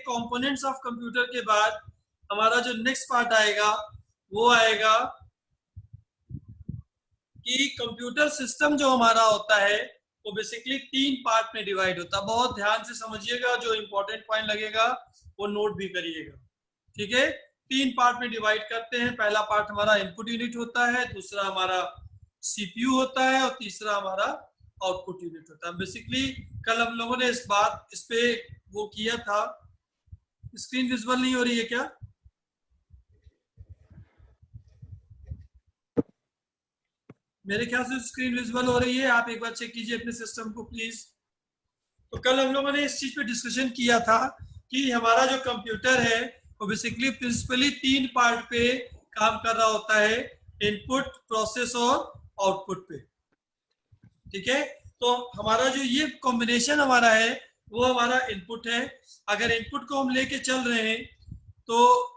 Components of computer के बाद हमारा जो नेक्स्ट पार्ट आएगा वो आएगा कि कंप्यूटर सिस्टम जो हमारा होता है वो बेसिकली 3 पार्ट में डिवाइड होता है। बहुत ध्यान से समझिएगा, जो इंपॉर्टेंट पॉइंट लगेगा वो नोट भी करिएगा। ठीक है, 3 पार्ट में डिवाइड करते हैं। पहला पार्ट हमारा इनपुट यूनिट होता है, दूसरा हमारा सीपीयू होता है और तीसरा हमारा आउटपुट यूनिट होता है। बेसिकली कल हम लोगों ने इस पे वो किया था। स्क्रीन विजुअल नहीं हो रही है क्या? मेरे ख्याल से स्क्रीन विजुअल हो रही है। आप एक बार चेक कीजिए अपने सिस्टम को प्लीज। तो कल हम लोगों ने इस चीज पे डिस्कशन किया था कि हमारा जो कंप्यूटर है वो बेसिकली प्रिंसिपली 3 पार्ट पे काम कर रहा होता है, इनपुट, प्रोसेस और आउटपुट पे। ठीक है, तो हमारा जो ये कॉम्बिनेशन हमारा है वो हमारा इनपुट है। अगर इनपुट को हम लेके चल रहे हैं तो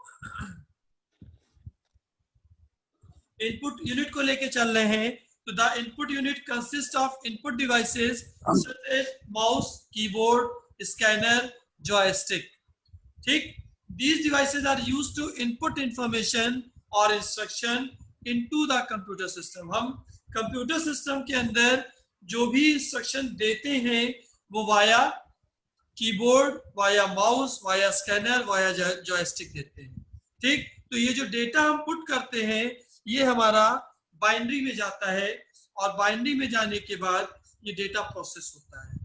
इनपुट यूनिट को लेके चल रहे हैं तो the input unit consist of input devices such as mouse, keyboard, scanner, joystick. ठीक, these devices are used to input information or instruction into the computer system। हम कंप्यूटर सिस्टम के अंदर जो भी इंस्ट्रक्शन देते हैं वो via keyboard, via mouse, via scanner, via joystick देते हैं। ठीक, तो ये जो डेटा हम पुट करते हैं ये हमारा बाइनरी में जाता है और बाइनरी में जाने के बाद ये डेटा प्रोसेस होता है।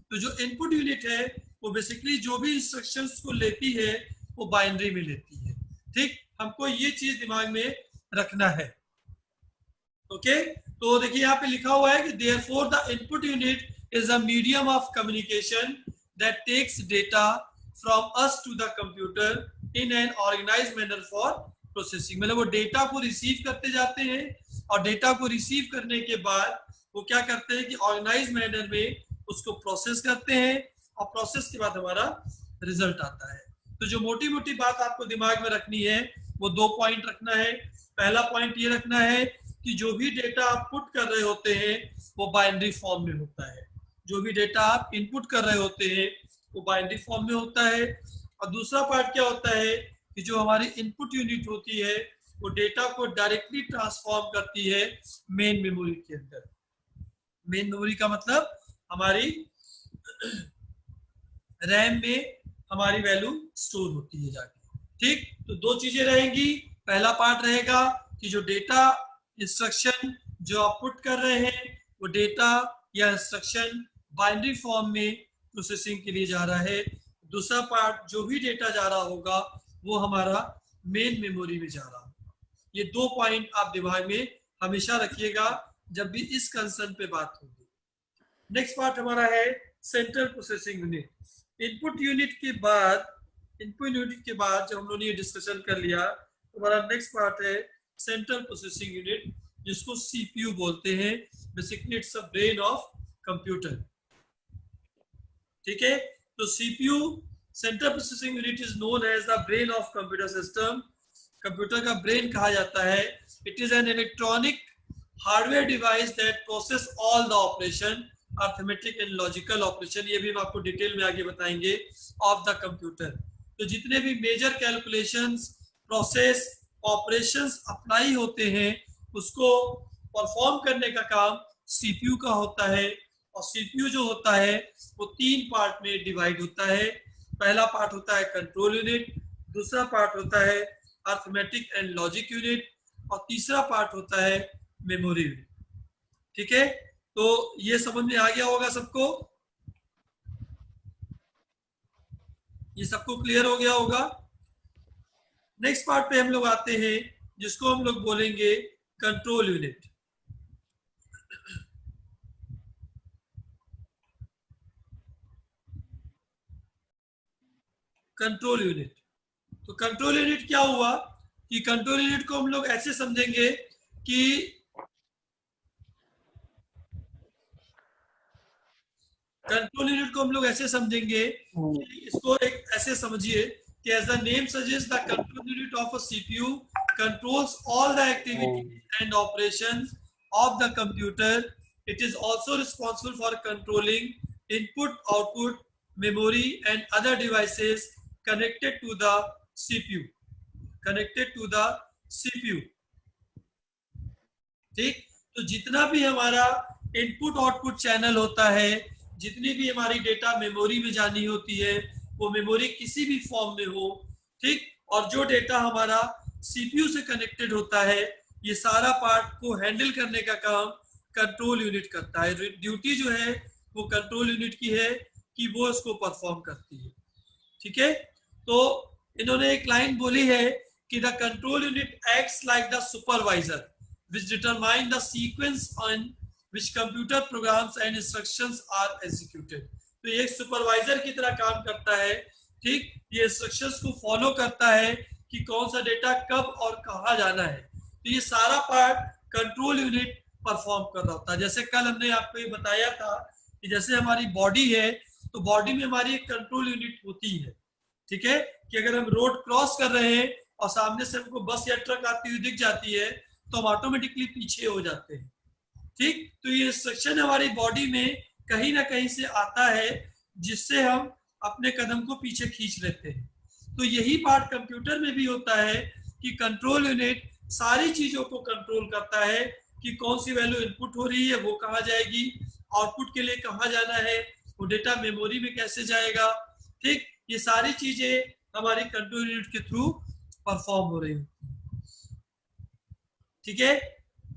तो जो इनपुट यूनिट है वो बेसिकली जो भी इंस्ट्रक्शंस को लेती है वो बाइनरी में लेती है। ठीक, हमको ये चीज दिमाग में रखना है। ओके, तो देखिए यहाँ पे लिखा हुआ है कि therefore the input unit is a medium of communication that takes data from us to the computer in an organised manner for processing. मतलब वो डेटा को रिसीव करते जाते हैं और डेटा को रिसीव करने के बाद वो क्या करते हैं कि ऑर्गेनाइज्ड मैनर में उसको प्रोसेस करते हैं और प्रोसेस के बाद हमारा रिजल्ट आता है। तो जो मोटी मोटी बात आपको दिमाग में रखनी है वो 2 पॉइंट रखना है। पहला पॉइंट ये रखना है कि जो भी डेटा आप पुट कर रहे होते हैं वो बाइनरी फॉर्म में होता है। जो भी डेटा आप इनपुट कर रहे होते हैं वो बाइनरी फॉर्म में होता है। और दूसरा पार्ट क्या होता है कि जो हमारी इनपुट यूनिट होती है वो डेटा को डायरेक्टली ट्रांसफॉर्म करती है मेन मेमोरी के अंदर। मेन मेमोरी का मतलब हमारी रैम में हमारी वैल्यू स्टोर होती है जाके। ठीक, तो 2 चीजें रहेंगी। पहला पार्ट रहेगा कि जो डेटा इंस्ट्रक्शन जो आप पुट कर रहे हैं वो डेटा या इंस्ट्रक्शन बाइनरी फॉर्म में प्रोसेसिंग के लिए जा रहा है। दूसरा पार्ट जो भी डेटा जा रहा होगा वो हमारा मेन मेमोरी में जा रहा होगा। ये 2 पॉइंट आप दिमाग में हमेशा रखिएगा जब भी इस कंसर्न पे बात होगी। नेक्स्ट पार्ट हमारा है central processing unit. Input unit के बाद जब हम लोगों ने ये डिस्कशन कर लिया तो हमारा नेक्स्ट पार्ट है सेंट्रल प्रोसेसिंग यूनिट, जिसको सीपीयू बोलते हैं। Basically it's a brain of computer. ठीक है, तो CPU central processing unit is known as the brain of computer system. Computer का ब्रेन कहा जाता है। It is an electronic hardware device that process all the operation, arithmetic and logical operation, ये भी हम आपको डिटेल में आगे बताएंगे, ऑफ द कंप्यूटर। तो जितने भी major calculations, process, operations apply होते हैं उसको परफॉर्म करने का काम सीपीयू का होता है। और सीपीयू जो होता है वो 3 पार्ट में डिवाइड होता है। पहला पार्ट होता है कंट्रोल यूनिट, दूसरा पार्ट होता है अर्थमेटिक एंड लॉजिक यूनिट और तीसरा पार्ट होता है मेमोरी यूनिट। ठीक है, तो ये समझ में आ गया होगा सबको? ये सबको क्लियर हो गया होगा? नेक्स्ट पार्ट पे हम लोग आते हैं जिसको हम लोग बोलेंगे कंट्रोल यूनिट। कंट्रोल यूनिट, तो कंट्रोल यूनिट क्या हुआ कि कंट्रोल यूनिट को हम लोग ऐसे समझेंगे कि कंट्रोल यूनिट को हम लोग ऐसे समझेंगे कि इसको एक ऐसे समझिए कि as the name suggests, the control unit of a CPU controls all the activities and operations of the computer. It is also responsible for controlling input, output, memory and other devices connected to the CPU, connected to the CPU. ठीक, तो जितना भी हमारा input output channel होता है, जितनी भी हमारी डेटा मेमोरी में जानी होती है, वो मेमोरी किसी भी फॉर्म में हो, ठीक, और जो डेटा हमारा सीपीयू से कनेक्टेड होता है, ये सारा पार्ट को हैंडल करने का काम कंट्रोल यूनिट करता है। ड्यूटी जो है वो कंट्रोल यूनिट की है कि वो इसको परफॉर्म करती है। ठीक है, तो इन्होंने एक लाइन बोली है कि the control unit acts like the supervisor which determine the sequence on which computer programs and instructions are executed. तो ये एक सुपरवाइजर की तरह काम करता है। ठीक, ये इंस्ट्रक्शंस को फॉलो करता है कि कौन सा डेटा कब और कहाँ जाना है। तो ये सारा पार्ट कंट्रोल यूनिट परफॉर्म कर रहा होता है। जैसे कल हमने आपको ये बताया था कि जैसे हमारी बॉडी है, तो बॉडी में हमारी एक कंट्रोल यूनिट होती है। ठीक है, कि अगर हम रोड क्रॉस कर रहे हैं और सामने से हमको बस या ट्रक आती हुई दिख जाती है, तो हम ऑटोमेटिकली पीछे हो जाते हैं। ठीक, तो ये इंस्ट्रक्शन हमारी बॉडी में कहीं ना कहीं से आता है, जिससे हम अपने कदम को पीछे खींच लेते हैं। तो यही पार्ट कंप्यूटर में भी होता है कि कंट्रोल यूनिट सारी चीजों को कंट्रोल करता है कि कौन सी वैल्यू इनपुट हो रही है, वो कहाँ जाएगी, आउटपुट के लिए कहाँ जाना है, वो डेटा मेमोरी में कैसे जाएगा। ठीक, ये सारी चीजें हमारी कंट्रोल यूनिट के थ्रू परफॉर्म हो रही है। ठीक है,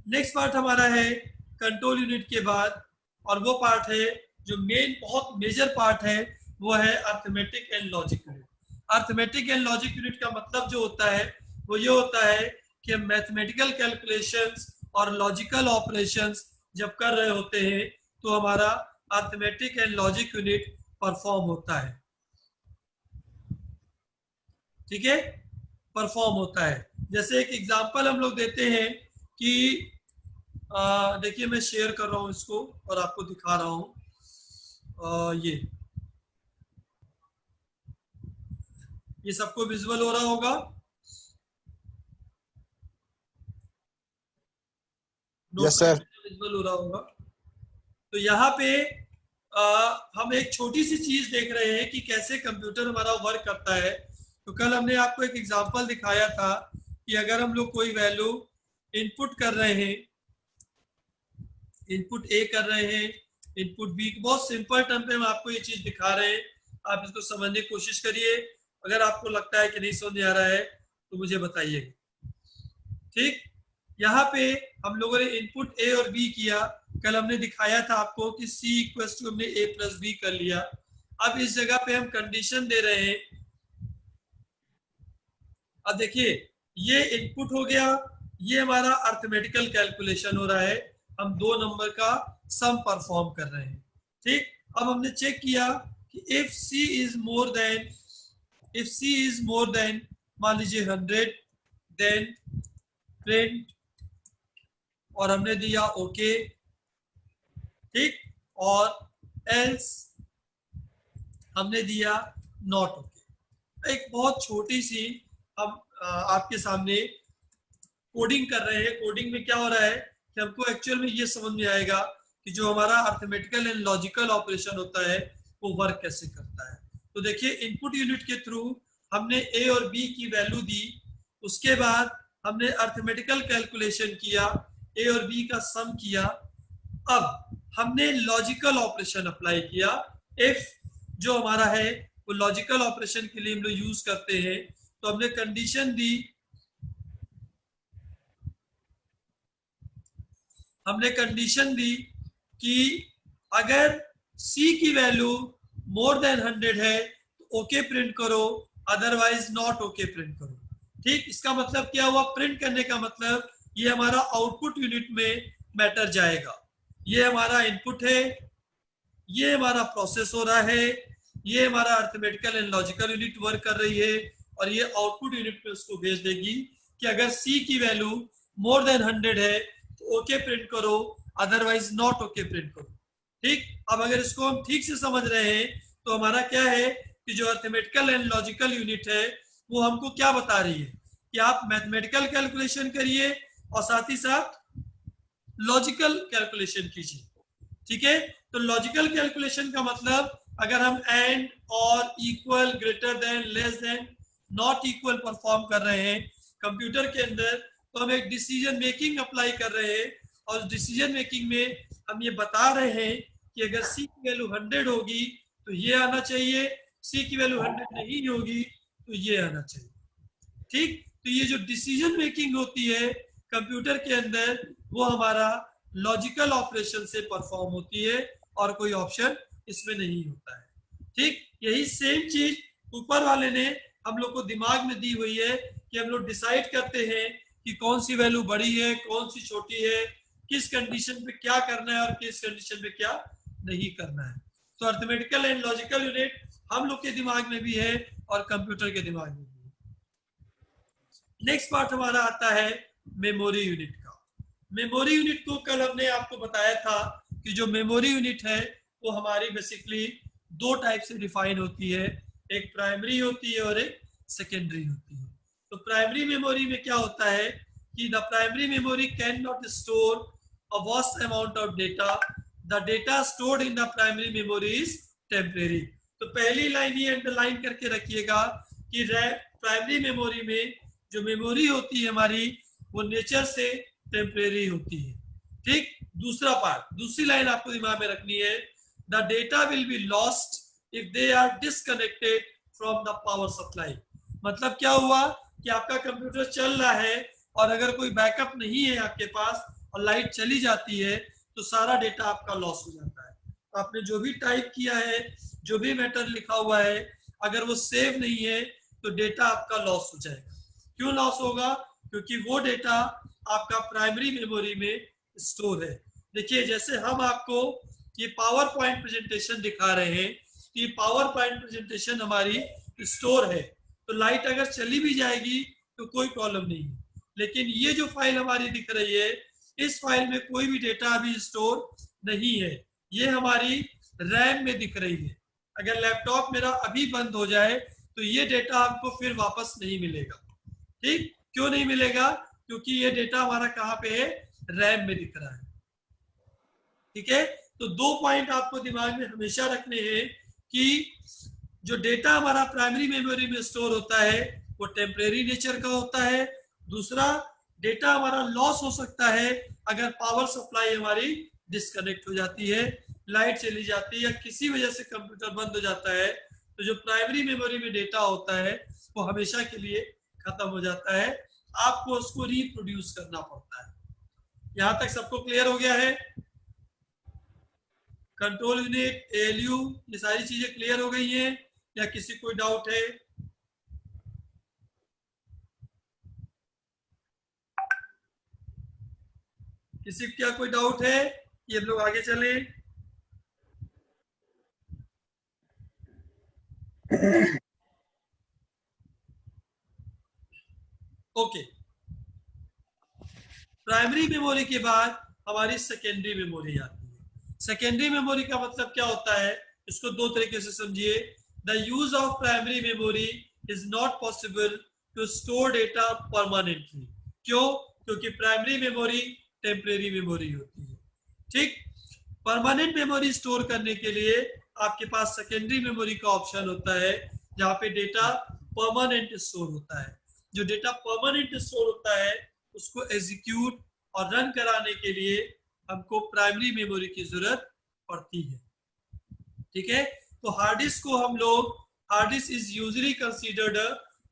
नेक्स्ट पार्ट हमारा है कंट्रोल यूनिट के बाद, और वो पार्ट है जो मेन बहुत मेजर पार्ट है, वो है arithmetic and logic unit. Arithmetic and logic unit का मतलब जो होता है वो ये होता है कि हम मैथमेटिकल कैलकुलेशंस और लॉजिकल ऑपरेशंस जब कर रहे होते हैं, तो हमारा arithmetic and logic unit perform होता है। ठीक है, परफॉर्म होता है। जैसे एक एग्जांपल हम लोग देते हैं कि देखिए मैं शेयर कर रहा हूं इसको और आपको दिखा रहा हूं। ये सबको विजुअल हो रहा होगा। यस सर, विजुअल हो रहा होगा। तो यहाँ पे हम एक छोटी सी चीज देख रहे हैं कि कैसे कंप्यूटर हमारा वर्क करता है। तो कल हमने आपको एक एग्जांपल दिखाया था कि अगर हम लोग कोई वैल्यू इनपुट कर रहे हैं, इनपुट ए कर रहे हैं, इनपुट बी, बहुत सिंपल टर्म पे हम आपको ये चीज दिखा रहे हैं। आप इसको समझने की कोशिश करिए। अगर आपको लगता है कि नहीं समझ आ रहा है तो मुझे बताइए। ठीक, यहाँ पे हम लोगों ने इनपुट ए और बी किया। कल हमने दिखाया था आपको कि सी इक्वल्स टू हमने ए प्लस बी कर लिया। अब इस जगह पे हम कंडीशन दे रहे हैं। अब देखिए ये इनपुट हो गया, ये हमारा अर्थमेटिकल कैलकुलेशन हो रहा है, हम दो नंबर का सम परफॉर्म कर रहे हैं। ठीक, अब हमने चेक किया कि if c is more than मान लीजिए 100, देन प्रिंट, और हमने दिया ओके। ठीक, और एल्स हमने दिया नॉट ओके। एक बहुत छोटी सी हम आपके सामने कोडिंग कर रहे हैं। कोडिंग में क्या हो रहा है कि हमको एक्चुअल में ये समझ में आएगा कि जो हमारा अर्थमेटिकल एंड लॉजिकल ऑपरेशन होता है वो वर्क कैसे करता है। तो देखिए इनपुट यूनिट के थ्रू हमने ए और बी की वैल्यू दी, उसके बाद हमने अर्थमेटिकल कैलकुलेशन किया, ए और बी का सम किया। अब हमने लॉजिकल ऑपरेशन अप्लाई किया। इफ जो हमारा है वो लॉजिकल ऑपरेशन के लिए हम लोग यूज करते हैं। तो हमने कंडीशन दी, कि अगर c की वैल्यू मोर देन 100 है तो ओके प्रिंट करो, अदरवाइज नॉट ओके प्रिंट करो। ठीक, इसका मतलब क्या हुआ? प्रिंट करने का मतलब ये हमारा आउटपुट यूनिट में मैटर जाएगा। ये हमारा इनपुट है, ये हमारा प्रोसेस हो रहा है, ये हमारा arithmetical and logical unit work कर रही है, और ये आउटपुट यूनिट में उसको भेज देगी कि अगर c की वैल्यू मोर देन 100 है तो ओके प्रिंट करो, अदरवाइज नॉट ओके प्रिंट करो। ठीक, अब अगर इसको हम ठीक से समझ रहे हैं तो हमारा क्या है कि जो अर्थमेटिकल एंड लॉजिकल यूनिट है वो हमको क्या बता रही है कि आप मैथमेटिकल कैलकुलेशन करिए और साथ ही साथ लॉजिकल कैलकुलेशन कीजिए। ठीक है, तो लॉजिकल कैलकुलेशन का मतलब अगर हम एंड और equal, greater than, less than, not equal perform कर रहे हैं कंप्यूटर के अंदर, तो हम एक डिसीजन मेकिंग अप्लाई कर रहे हैं, और डिसीजन मेकिंग में हम ये बता रहे हैं कि अगर सी की वैल्यू 100 होगी तो ये आना चाहिए, सी की वैल्यू 100 नहीं होगी तो ये आना चाहिए। ठीक, तो ये जो डिसीजन मेकिंग होती है कंप्यूटर के अंदर, वो हमारा लॉजिकल ऑपरेशन से परफॉर्म होती है और कोई ऑप्शन इसमें नहीं होता है। ठीक, यही सेम चीज ऊपर वाले ने हम लोग को दिमाग में दी हुई है कि हम लोग डिसाइड करते हैं कि कौन सी वैल्यू बड़ी है, कौन सी छोटी है, किस कंडीशन पे क्या करना है और किस कंडीशन पे क्या नहीं करना है। तो अर्थमेटिकल एंड लॉजिकल यूनिट हम लोग के दिमाग में भी है और कंप्यूटर के दिमाग में भी है। नेक्स्ट पार्ट हमारा आता है मेमोरी यूनिट का। मेमोरी यूनिट को कल हमने आपको बताया था कि जो मेमोरी यूनिट है वो हमारी बेसिकली दो टाइप से डिफाइन होती है, एक प्राइमरी होती है और एक सेकेंडरी होती है। तो प्राइमरी मेमोरी में क्या होता है कि the primary memory can not store a vast amount of data, the data stored in the primary memory is temporary. तो पहली लाइन ये अंडरलाइन करके रखिएगा कि प्राइमरी मेमोरी में जो मेमोरी होती है हमारी, वो नेचर से टेम्परेरी होती है। ठीक, दूसरा पार्ट, दूसरी लाइन आपको दिमाग में रखनी है, the data will be lost if they are disconnected from the power supply. मतलब क्या हुआ कि आपका कंप्यूटर चल रहा है और अगर कोई बैकअप नहीं है आपके पास और लाइट चली जाती है तो सारा डेटा आपका लॉस हो जाता है। आपने जो भी टाइप किया है, जो भी मैटर लिखा हुआ है, अगर वो सेव नहीं है तो डेटा आपका लॉस हो जाएगा। क्यों लॉस होगा? क्योंकि वो डेटा आपका प्राइमरी मेमोरी में स्टोर है। देखिए, जैसे हम आपको ये पावर पॉइंट प्रेजेंटेशन दिखा रहे हैं, ये पावर पॉइंट प्रेजेंटेशन हमारी स्टोर है, तो लाइट अगर चली भी जाएगी तो कोई प्रॉब्लम नहीं है। लेकिन ये जो फाइल हमारी दिख रही है, इस फाइल में कोई भी डेटा अभी स्टोर नहीं है, ये हमारी रैम में दिख रही है। अगर लैपटॉप मेरा अभी बंद हो जाए तो ये डेटा आपको फिर वापस नहीं मिलेगा। ठीक, क्यों नहीं मिलेगा? क्योंकि ये डेटा हमारा कहाँ पे है? रैम में दिख रहा है। ठीक है, तो दो पॉइंट आपको दिमाग में हमेशा रखने हैं कि जो डेटा हमारा प्राइमरी मेमोरी में स्टोर होता है वो टेम्परेरी नेचर का होता है। दूसरा, डेटा हमारा लॉस हो सकता है अगर पावर सप्लाई हमारी डिस्कनेक्ट हो जाती है, लाइट चली जाती है या किसी वजह से कंप्यूटर बंद हो जाता है, तो जो प्राइमरी मेमोरी में डेटा होता है वो हमेशा के लिए खत्म हो जाता है, आपको उसको रिप्रोड्यूस करना पड़ता है। यहां तक सबको क्लियर हो गया है? कंट्रोल यूनिट, एएलयू, ये सारी चीजें क्लियर हो गई हैं या किसी कोई डाउट है? किसी क्या कोई डाउट है? ये लोग आगे चले। ओके, प्राइमरी मेमोरी के बाद हमारी सेकेंडरी मेमोरी आती है। सेकेंडरी मेमोरी का मतलब क्या होता है, इसको दो तरीके से समझिए। The use of primary memory is not possible to store data permanently. क्यों? क्योंकि प्राइमरी मेमोरी टेम्परेरी मेमोरी होती है। ठीक, परमानेंट मेमोरी स्टोर करने के लिए आपके पास सेकेंडरी मेमोरी का ऑप्शन होता है, जहां पे डेटा परमानेंट स्टोर होता है। जो डेटा परमानेंट स्टोर होता है उसको एग्जीक्यूट और रन कराने के लिए हमको प्राइमरी मेमोरी की जरूरत पड़ती है। ठीक है, तो हार्ड डिस्क को हम लोग, hard disk is usually considered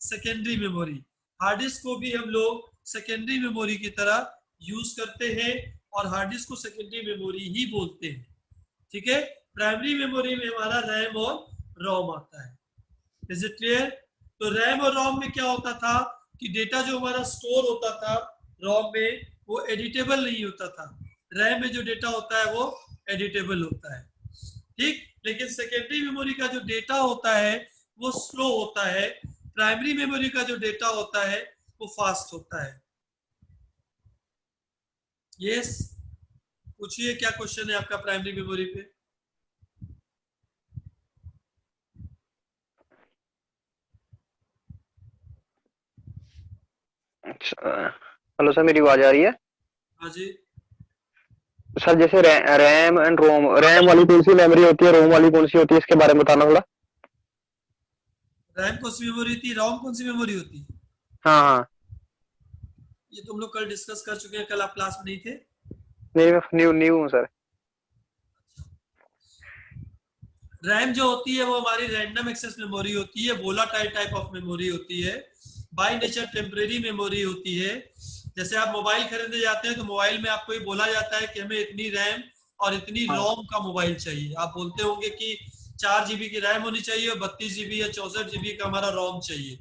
secondary memory. Hard disk को भी हम लोग सेकेंडरी मेमोरी की तरह यूज करते हैं और हार्ड डिस्क को सेकेंडरी मेमोरी ही बोलते हैं। ठीक है, प्राइमरी मेमोरी में हमारा रैम और रोम आता है। Is it clear? तो रैम और रोम में क्या होता था कि डेटा जो हमारा स्टोर होता था रोम में वो एडिटेबल नहीं होता था, रैम में जो डेटा होता है वो एडिटेबल होता है। ठीक, लेकिन सेकेंडरी मेमोरी का जो डेटा होता है वो स्लो होता है, प्राइमरी मेमोरी का जो डेटा होता है वो फास्ट होता है। यस, पूछिए क्या क्वेश्चन है आपका प्राइमरी मेमोरी पे? अच्छा, हेलो सर, मेरी आवाज आ रही है? हाँ जी। सर जैसे रैम एंड रोम, रैम वाली कौन सी मेमोरी होती है, रोम वाली कौन सी होती है, इसके बारे में बताना थोड़ा। रैम कौन सी मेमोरी होती है, रोम कौन सी मेमोरी होती है? हाँ हाँ। ये तुम लोग कल डिस्कस कर चुके हैं, कल आप क्लास में नहीं थे। नहीं मैं न्यू न्यू हूँ सर। रैम जो होती है वो हमारी रैंडम एक्सेस मेमोरी होती है, वोलाटाइल टाइप ऑफ मेमोरी होती है, बाय नेचर टेम्परेरी मेमोरी होती है। जैसे आप मोबाइल खरीदने जाते हैं तो मोबाइल में आपको ये बोला जाता है कि हमें इतनी रैम और इतनी हाँ रोम का मोबाइल चाहिए। आप बोलते होंगे कि 4 GB की रैम होनी चाहिए और 32 GB या 64 GB का हमारा रोम चाहिए।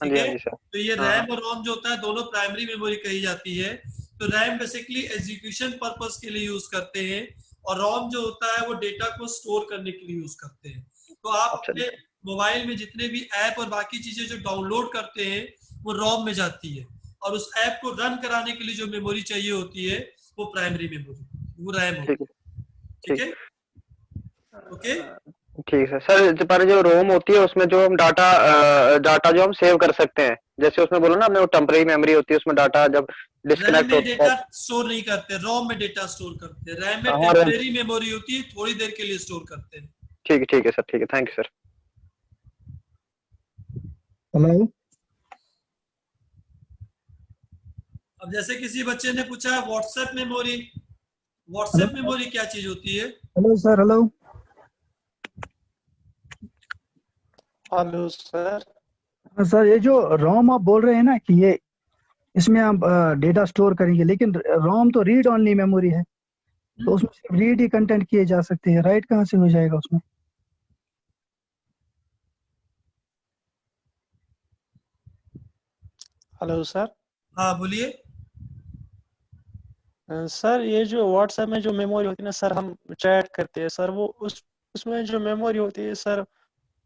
हाँ ठीक जी, हाँ है, जी सर। तो ये हाँ हाँ। रैम और रोम जो होता है दोनों प्राइमरी मेमोरी कही जाती है। तो रैम बेसिकली एग्जीक्यूशन पर्पस के लिए यूज करते हैं और रोम जो होता है वो डेटा को स्टोर करने के लिए यूज करते हैं। तो आप अच्छा। अपने मोबाइल में जितने भी ऐप और बाकी चीजें जो डाउनलोड करते हैं वो रोम में जाती है, और उस ऐप को रन कराने के लिए जो मेमोरी चाहिए होती है वो प्राइमरी मेमोरी, वो रैम ठीक होती है। है। ठीक ठीक। है, ओके। ठीक है सर, पर जो रोम होती है उसमें जो हम डाटा, डाटा जो हम सेव कर सकते हैं, जैसे उसमें बोलो ना हमने वो टेम्पररी मेमोरी होती है, उसमें डाटा जब रैम डिस्कनेक्ट में होता है। डेटा स्टोर नहीं करते, रोम में डेटा स्टोर करते हैं। रैम में हाँ रैम। टेम्परेरी मेमोरी होती है, थोड़ी देर के लिए स्टोर करते हैं। ठीक है सर, ठीक है, थैंक यू सर। हेलो। अब जैसे किसी बच्चे ने पूछा WhatsApp memory, hello. WhatsApp memory क्या चीज होती है? Hello sir. Hello. Hello sir. हाँ सर, ये जो रोम आप बोल रहे हैं ना कि ये इसमें आप डेटा स्टोर करेंगे, लेकिन रोम तो रीड ओनली मेमोरी है, तो उसमें सिर्फ रीड ही कंटेंट किए जा सकते हैं, राइट कहाँ से हो जाएगा उसमें? Hello sir. हाँ बोलिए। सर ये जो व्हाट्सएप में जो मेमोरी होती है ना सर, हम चैट करते हैं सर, वो उसमें जो मेमोरी होती है सर,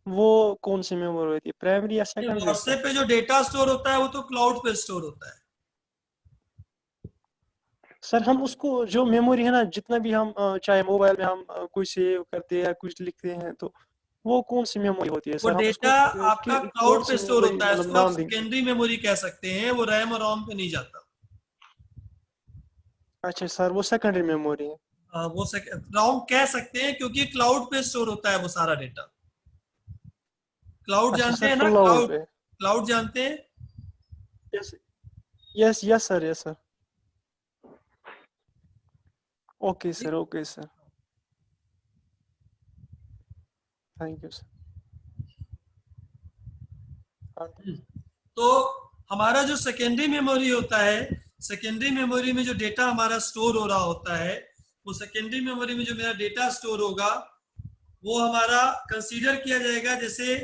वो कौन सी मेमोरी होती है, प्राइमरी या सेकेंडरी सर? व्हाट्सएप पे जो डेटा स्टोर होता है वो तो क्लाउड पे स्टोर होता है। सर हम उसको जो मेमोरी है ना, जितना भी हम चाहे मोबाइल में हम कुछ सेव करते हैं या कुछ लिखते हैं, तो वो कौन सी मेमोरी होती है वो सर? हम उसको डेटा आपका कौन क्लाउड पे सी स्टोर मेमोरी होता है, मतलब उसको आप नाम देंगे? सेकेंडरी मेमोरी कह सकते हैं, वो रैम और रोम पे नहीं जाता। अच्छा सर, वो सेकेंडरी मेमोरी है। वो रोम कह सकते हैं क्योंकि क्लाउड पे स्टोर होता है वो सारा डेटा। क्लाउड अच्छा जानते सर, हैं ना, क्लाउड क्लाउड, पे। क्लाउड जानते हैं। Yes, yes yes sir, yes sir. Okay sir, okay sir, thank you sir. तो हमारा जो सेकेंडरी मेमोरी होता है, सेकेंडरी मेमोरी में जो डेटा हमारा स्टोर हो रहा होता है, वो सेकेंडरी मेमोरी में जो मेरा डेटा स्टोर होगा वो हमारा कंसीडर किया जाएगा जैसे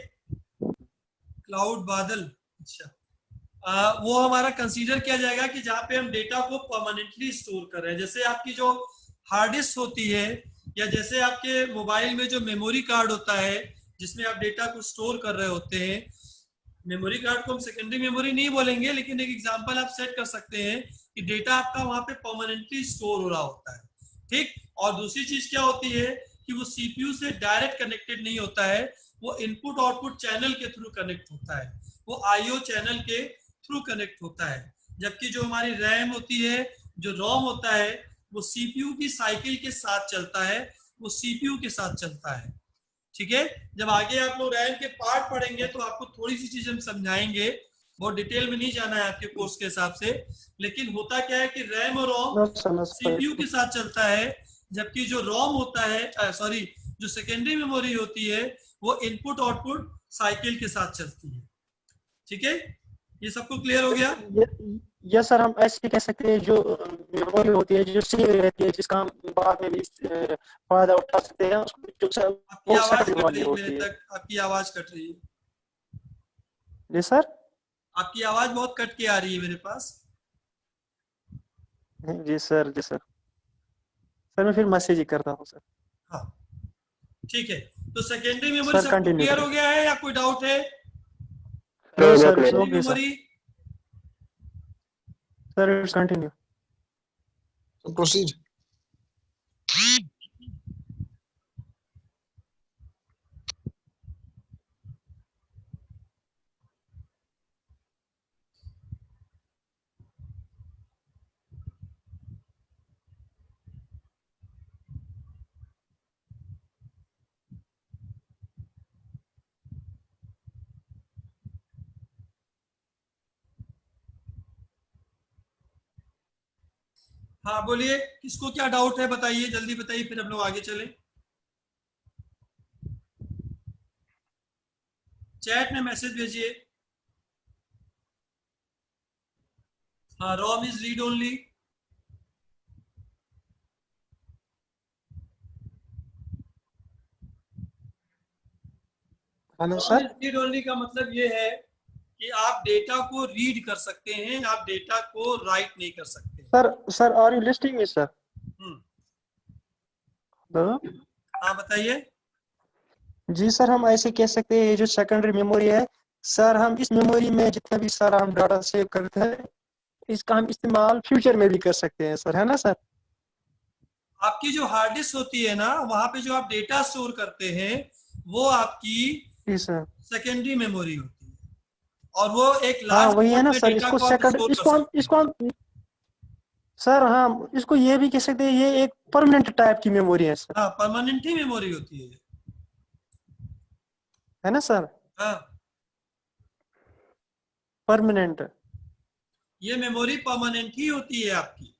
क्लाउड, बादल। अच्छा, वो हमारा कंसीडर किया जाएगा कि जहां पे हम डेटा को परमानेंटली स्टोर कर रहे हैं। जैसे आपकी जो हार्ड डिस्क होती है, या जैसे आपके मोबाइल में जो मेमोरी कार्ड होता है जिसमें आप डेटा को स्टोर कर रहे होते हैं, मेमोरी कार्ड को हम सेकेंडरी मेमोरी नहीं बोलेंगे, लेकिन एक एग्जांपल आप सेट कर सकते हैं कि डेटा आपका वहां पे परमानेंटली स्टोर हो रहा होता है। ठीक, और दूसरी चीज क्या होती है कि वो सीपीयू से डायरेक्ट कनेक्टेड नहीं होता है, वो इनपुट आउटपुट चैनल के थ्रू कनेक्ट होता है, वो आईओ चैनल के थ्रू कनेक्ट होता है। जबकि जो हमारी रैम होती है, जो रोम होता है, वो सीपीयू की साइकिल के साथ चलता है, वो सीपीयू के साथ चलता है। ठीक है, जब आगे आप लोग रैम के पार्ट पढ़ेंगे तो आपको थोड़ी सी चीजें हम समझाएंगे, बहुत डिटेल में नहीं जाना है आपके कोर्स के हिसाब से। लेकिन होता क्या है कि रैम और ROM no sir, no CPU sir. के साथ चलता है, जबकि जो रोम होता है, सॉरी, जो सेकेंडरी मेमोरी होती है वो इनपुट आउटपुट साइकिल के साथ चलती है। ठीक है, ये सबको क्लियर हो गया? यस सर, हम ऐसे कह सकते हैं जो मेमोरी होती है जो सेव रहती है, जिसका हम बाद में भी फायदा उठा सकते हैं, जो आपकी वो आवाज सेकंड कट वाली रही है मेरे होती है। तक, आपकी आवाज कट रही है। जी सर। आपकी आवाज बहुत कट के आ रही है मेरे पास। जी सर, जी सर। सर मैं फिर मैसेज ही करता हूँ सर। हाँ, ठीक है। तो सेकेंडरी मेमोरी सर सबको कंटिन्यू क्लियर करें। हो गया है या कोई डाउट है? नो बहुत सर, क्लियर इट्स है। Secondary okay sir. Memory, sir it's continue. So proceed. हाँ बोलिए, किसको क्या डाउट है बताइए, जल्दी बताइए, फिर हम लोग आगे चलें। चैट में मैसेज भेजिए। हाँ, ROM is read only. Hello ROM sir. Is read only का मतलब ये है कि आप डेटा को रीड कर सकते हैं, आप डेटा को राइट नहीं कर सकते। Sir are you listening me sir? Hmm, hello. हाँ बताइए। जी सर, हम ऐसे कह सकते हैं ये जो सेकेंडरी मेमोरी है सर, हम इस मेमोरी में जितना भी सारा हम डाटा सेव करते हैं इसका हम इस्तेमाल फ्यूचर में भी कर सकते हैं सर, है ना सर? आपकी जो हार्ड डिस्क होती है ना, वहां पे जो आप डेटा स्टोर करते हैं वो आपकी जी सर। सेकेंडरी मेमोरी होती है, और वो एक हाँ लार्ज वही है अमाउंट ना में सर, डेटा इसको को आप सेकंड स्टोर कर इसको हम सकते हैं। इसको हम सर, हाँ इसको ये भी कह सकते हैं ये एक परमानेंट टाइप की मेमोरी है सर, हाँ, परमानेंट ही मेमोरी होती है। है ना सर? हाँ, परमानेंट। ये मेमोरी परमानेंट ही होती है आपकी।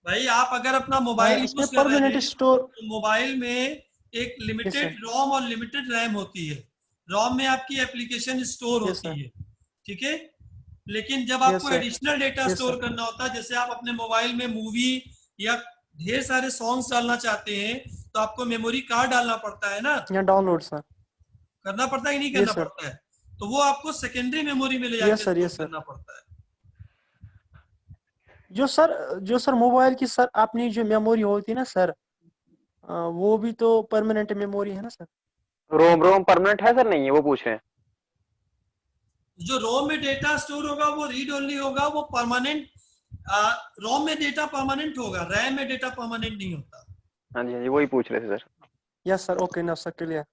भाई आप अगर अपना हाँ मोबाइल इसमें यूज कर रहे परमानेंट हैं स्टोर। तो मोबाइल में एक यस सर। लिमिटेड रोम और लिमिटेड रैम होती है। रोम में आपकी एप्लीकेशन स्टोर यस सर। होती है, ठीक है। लेकिन जब यस आपको sir. Additional data yes store sir. करना होता है, जैसे आप अपने मोबाइल में मूवी या ढेर सारे सॉन्ग्स डालना चाहते हैं, तो आपको मेमोरी कार्ड डालना पड़ता है ना। या डाउनलोड सर। करना पड़ता है कि नहीं करना यस सर। पड़ता है? तो वो आपको सेकेंडरी मेमोरी में ले यस जाके सर। Store yes sir. करना पड़ता है। जो सर मोबाइल की सर अपनी जो मेमोरी होती है ना सर, वो भी तो परमानेंट मेमोरी है ना सर? रोम रोम परमानेंट है सर? नहीं है, वो पूछ रहे हैं। जो रोम में डेटा स्टोर होगा वो रीड ओनली होगा, वो परमानेंट। रोम में डेटा परमानेंट होगा, रैम में डेटा परमानेंट नहीं होता। हाँ जी, हाँ जी, वही पूछ रहे थे सर। Yes sir. ओके ना सर, क्लियर।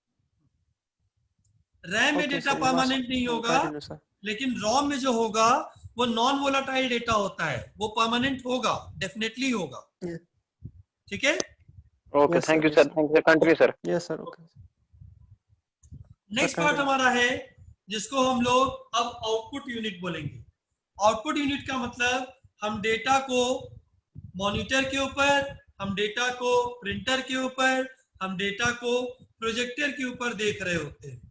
रैम में okay data sir, you must permanent नहीं होगा, कंटिन्यू सर। लेकिन रोम में जो होगा वो नॉन वोलाटाइल डेटा होता है, वो परमानेंट होगा, डेफिनेटली होगा। ठीक है। Okay, yes thank sir. You yes sir, sir. Thank you sir, continue sir. Yes sir. Okay sir, next part continue. हमारा है जिसको हम लोग अब आउटपुट यूनिट बोलेंगे। आउटपुट यूनिट का मतलब हम डेटा को मॉनिटर के ऊपर, हम डेटा को प्रिंटर के ऊपर, हम डेटा को प्रोजेक्टर के ऊपर देख रहे होते हैं।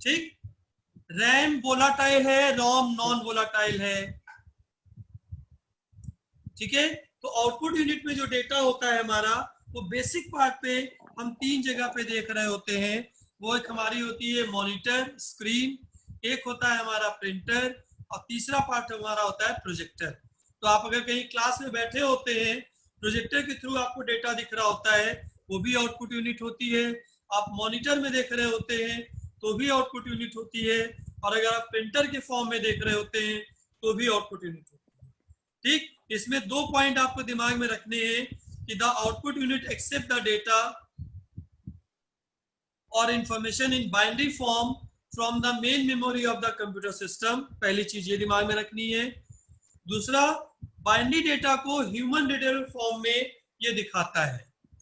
ठीक। रैम वोलाटाइल है, रोम नॉन वोलाटाइल है। ठीक है। तो आउटपुट यूनिट में जो डेटा होता है हमारा, वो बेसिक पार्ट पे हम तीन जगह पे देख रहे होते हैं। वो एक हमारी होती है मॉनिटर स्क्रीन, एक होता है हमारा प्रिंटर, और तीसरा पार्ट हमारा होता है प्रोजेक्टर। तो आप अगर कहीं क्लास में बैठे होते हैं, प्रोजेक्टर के थ्रू आपको डेटा दिख रहा होता है, वो भी आउटपुट यूनिट होती है। आप मॉनिटर में देख रहे होते हैं तो भी आउटपुट यूनिट होती है, और अगर आप प्रिंटर के फॉर्म में देख रहे होते हैं तो भी आउटपुट यूनिट होती है। ठीक। इसमें दो पॉइंट आपको दिमाग में रखने हैं कि the output unit accept the data और information in binary form from the main memory of the computer system. पहली चीज ये दिमाग में रखनी है। दूसरा, बाइनरी डेटा को ह्यूमन रीडेबल फॉर्म में ये दिखाता है।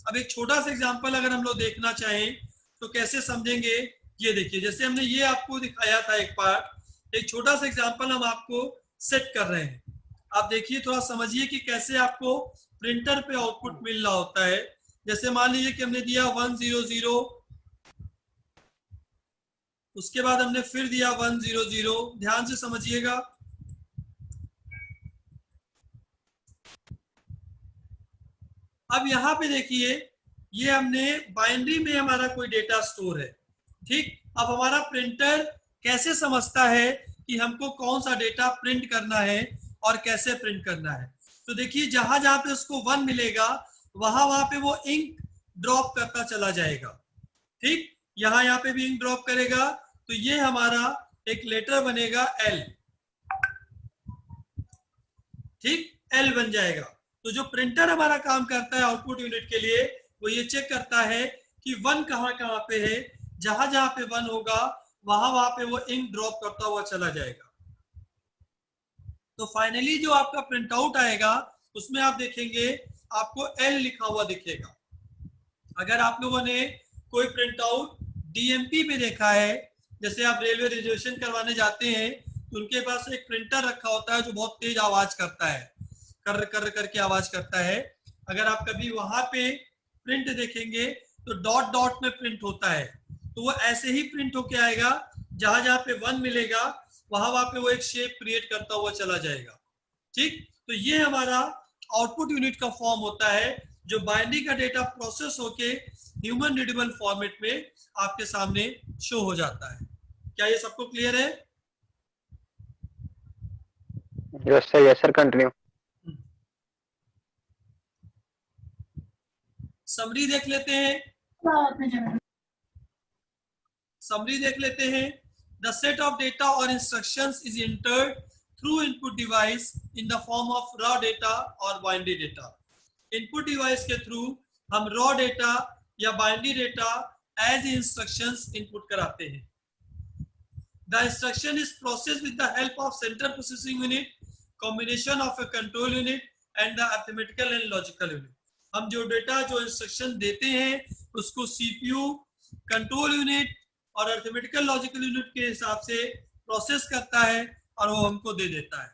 अब एक छोटा सा एग्जांपल अगर हम लोग देखना चाहें तो कैसे समझेंगे, ये देखिए, जैसे हमने ये आपको दिखाया था एक पार्ट, एक छोटा सा एग्जांपल हम आपको सेट कर रहे हैं। आप देखिए, थोड़ा समझिए कि कैसे आपको प्रिंटर पे आउटपुट मिल रहा होता है। जैसे मान लीजिए कि हमने दिया 100, उसके बाद हमने फिर दिया 100। ध्यान से समझिएगा। अब यहाँ पे देखिए, ये हमने बाइनरी में हमारा कोई डेटा स्टोर है। ठीक। अब हमारा प्रिंटर कैसे समझता है कि हमको कौन सा डेटा प्रिंट करना है और कैसे प्रिंट करना है? तो देखिए, जहां जहां पे उसको 1 मिलेगा वहां वहां पे वो इंक ड्रॉप करता चला जाएगा। ठीक। यहाँ पे भी इंक ड्रॉप करेगा, तो ये हमारा एक लेटर बनेगा एल। ठीक। एल बन जाएगा। तो जो प्रिंटर हमारा काम करता है आउटपुट यूनिट के लिए, वो ये चेक करता है कि 1 कहाँ कहाँ पे है। जहां जहां पे 1 होगा वहां वहां पे वो इंक ड्रॉप करता हुआ चला जाएगा। तो फाइनली जो आपका प्रिंट आउट आएगा उसमें आप देखेंगे आपको एल लिखा हुआ दिखेगा। अगर आप लोगों ने कोई प्रिंट आउट डीएमपी पे देखा है, जैसे आप रेलवे रिजर्वेशन करवाने जाते हैं तो उनके पास एक प्रिंटर रखा होता है जो बहुत तेज आवाज करता है, कर कर करके आवाज करता है। अगर आप कभी वहां पे प्रिंट देखेंगे तो डॉट डॉट में प्रिंट होता है, तो वो ऐसे ही प्रिंट होके आएगा, जहां जहां पे 1 मिलेगा वहां पे वो एक शेप क्रिएट करता हुआ चला जाएगा। ठीक, तो ये हमारा आउटपुट यूनिट का फॉर्म होता है जो बाइनरी का डेटा प्रोसेस होके ह्यूमन रीडेबल फॉर्मेट में आपके सामने शो हो जाता है। क्या ये सबको क्लियर है? Yes sir, continue. समरी देख लेते हैं। समरी देख लेते हैं। द सेट ऑफ डेटा और instructions is entered through input device in the form of raw data और बाइनरी डेटा। इनपुट डिवाइस के थ्रू हम रॉ डेटा या binary data as instructions input कराते हैं। The instruction is processed with the help of central processing unit, combination of a control unit and the arithmetical and logical unit. हम जो data जो instruction देते हैं उसको CPU, control unit और arithmetical logical unit के हिसाब से प्रोसेस करता है और वो हमको दे देता है।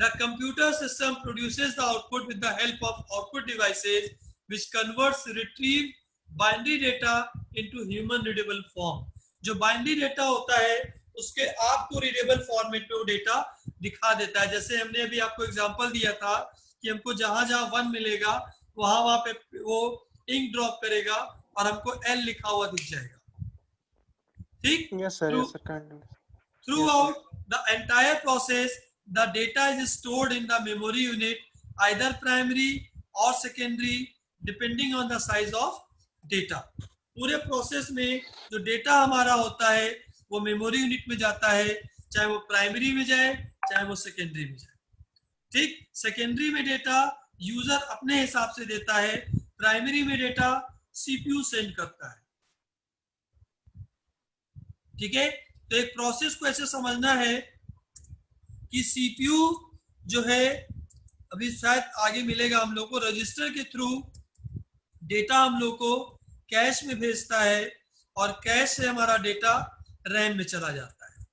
The computer system produces the output with the help of output devices which converts retrieved binary data into human readable form. जो बाइनरी डेटा होता है उसके आपको रीडेबल फॉर्मेट में वो डेटा दिखा देता है। जैसे हमने अभी आपको एग्जांपल दिया था कि हमको जहां जहां 1 मिलेगा वहां पे वो इंक ड्रॉप करेगा और हमको एल लिखा हुआ दिख जाएगा। ठीक, Yes sir, yes sir, continue. Throughout the entire process, the data is stored in the memory unit, either primary or secondary, depending on the size of data. पूरे प्रोसेस में जो डेटा हमारा होता है वो मेमोरी यूनिट में जाता है, चाहे वो प्राइमरी में जाए चाहे वो सेकेंडरी में जाए। ठीक, सेकेंडरी में डेटा यूजर अपने हिसाब से देता है, प्राइमरी में डेटा सीपीयू सेंड करता है। ठीक है, तो एक प्रोसेस को ऐसे समझना है कि सीपीयू जो है, अभी शायद आगे मिलेगा हम लोग को, रजिस्टर के थ्रू डेटा हम लोग को कैश में भेजता है और कैश से हमारा डेटा रैम में चला जाता है।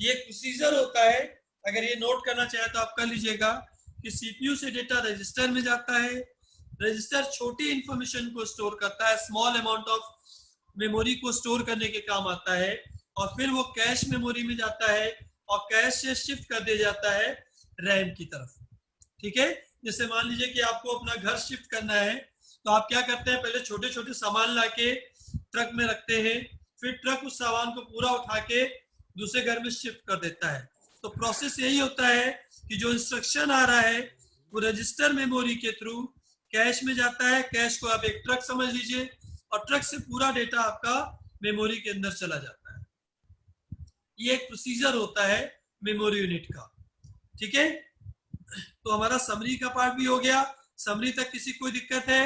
ये एक प्रोसीजर होता है, अगर ये नोट करना चाहे तो आप कर लीजिएगा कि सीपीयू से डेटा रजिस्टर में जाता है, रजिस्टर छोटी इंफॉर्मेशन को स्टोर करता है, स्मॉल अमाउंट ऑफ मेमोरी को स्टोर करने के काम आता है, और फिर वो कैश मेमोरी में जाता है और कैश से शिफ्ट कर दिया जाता है रैम की तरफ। ठीक है, जैसे मान लीजिए कि आपको अपना घर शिफ्ट करना है तो आप क्या करते हैं, पहले छोटे छोटे सामान लाके ट्रक में रखते हैं, फिर ट्रक उस सामान को पूरा उठा के दूसरे घर में शिफ्ट कर देता है। तो प्रोसेस यही होता है कि जो इंस्ट्रक्शन आ रहा है वो रजिस्टर मेमोरी के थ्रू कैश में जाता है, कैश को आप एक ट्रक समझ लीजिए, और ट्रक से पूरा डेटा आपका मेमोरी के अंदर चला जाता है। ये एक प्रोसीजर होता है मेमोरी यूनिट का। ठीक है, तो हमारा समरी का पार्ट भी हो गया। समरी तक किसी कोई दिक्कत है?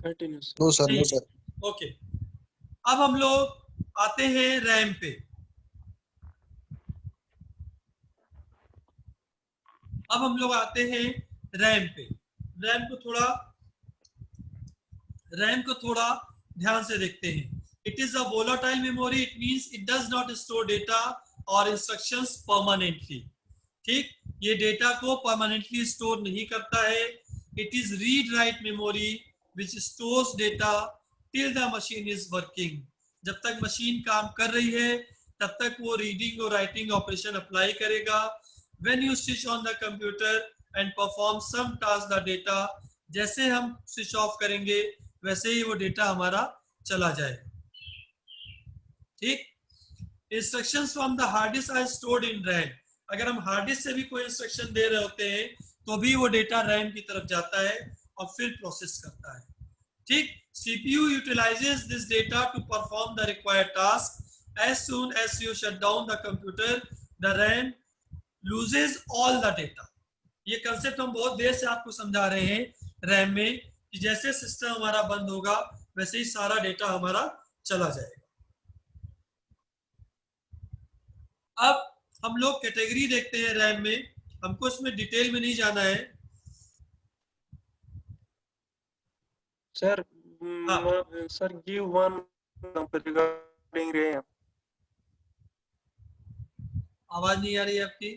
No sir, no sir. Okay, अब हम लोग आते हैं रैम पे। अब हम लोग आते हैं रैम पे। रैम को थोड़ा ध्यान से देखते हैं। It is a volatile memory, it means it does not store data और इंस्ट्रक्शंस परमानेंटली। ठीक, ये डेटा को परमानेंटली स्टोर नहीं करता है। It is read write memory which stores data till the machine is working. जब तक मशीन काम कर रही है तब तक वो रीडिंग और राइटिंग ऑपरेशन अप्लाई करेगा। When you switch on the computer and perform some task, the data, जैसे हम स्विच ऑफ करेंगे वैसे ही वो डेटा हमारा चला जाएगा। ठीक, instructions from the hard disk are stored in RAM. अगर हम हार्ड डिस्क से भी कोई इंस्ट्रक्शन दे रहे होते हैं तो भी वो डेटा रैम की तरफ जाता है और फिर प्रोसेस करता है। ठीक, CPU utilizes this data to perform the required task. As soon as you shut down the computer, the RAM loses all the data. ये कंसेप्ट हम बहुत देर से आपको समझा रहे हैं रैम में, कि जैसे सिस्टम हमारा बंद होगा वैसे ही सारा डेटा हमारा चला जाएगा। अब हम लोग कैटेगरी देखते हैं रैम में, हमको इसमें डिटेल में नहीं जाना है। Sir, sir, give one example regarding RAM. आवाज नहीं आ रही है आपकी।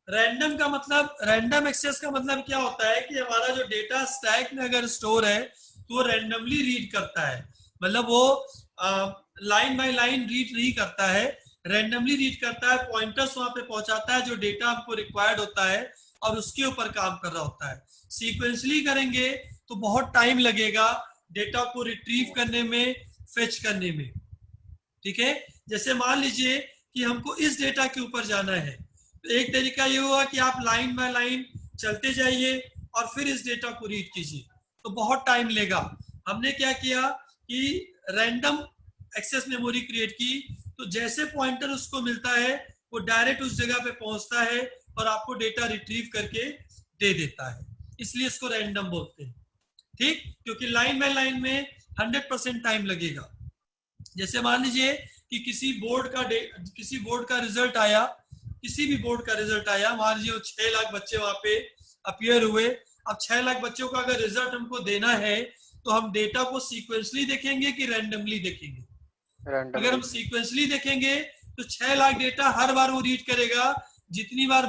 रैंडम का मतलब, रैंडम एक्सेस का मतलब क्या होता है कि हमारा जो डेटा स्टैक में अगर स्टोर है तो वो रैंडमली रीड करता है, मतलब वो लाइन बाय लाइन रीड नहीं करता है, रैंडमली रीड करता है, पॉइंटर्स वहां पे पहुंचाता है जो डेटा हमको रिक्वायर्ड होता है और उसके ऊपर काम कर रहा होता है। सीक्वेंसली करेंगे तो बहुत टाइम लगेगा डेटा को रिट्रीव करने में, फेच करने में। ठीक है, जैसे मान लीजिए कि हमको इस डेटा के ऊपर जाना है, तो एक तरीका ये हुआ कि आप लाइन बाय लाइन चलते जाइए और फिर इस डेटा को रीड कीजिए, तो बहुत टाइम लेगा। हमने क्या किया कि रैंडम एक्सेस मेमोरी क्रिएट की, तो जैसे पॉइंटर उसको मिलता है वो डायरेक्ट उस जगह पे पहुंचता है और आपको डेटा रिट्रीव करके दे देता है, इसलिए इसको रैंडम बोलते हैं। ठीक, क्योंकि लाइन बाय लाइन में 100% टाइम लगेगा। जैसे मान लीजिए कि किसी बोर्ड का रिजल्ट आया, किसी भी बोर्ड का रिजल्ट आया, मान लीजिए 6 लाख बच्चे वहां पे अपीयर हुए। अब 6 लाख बच्चों का अगर रिजल्ट हमको देना है तो हम डेटा को सीक्वेंसली देखेंगे कि रैंडमली देखेंगे? अगर हम सीक्वेंसली देखेंगे तो 6 लाख डेटा हर बार वो रीड करेगा, जितनी बार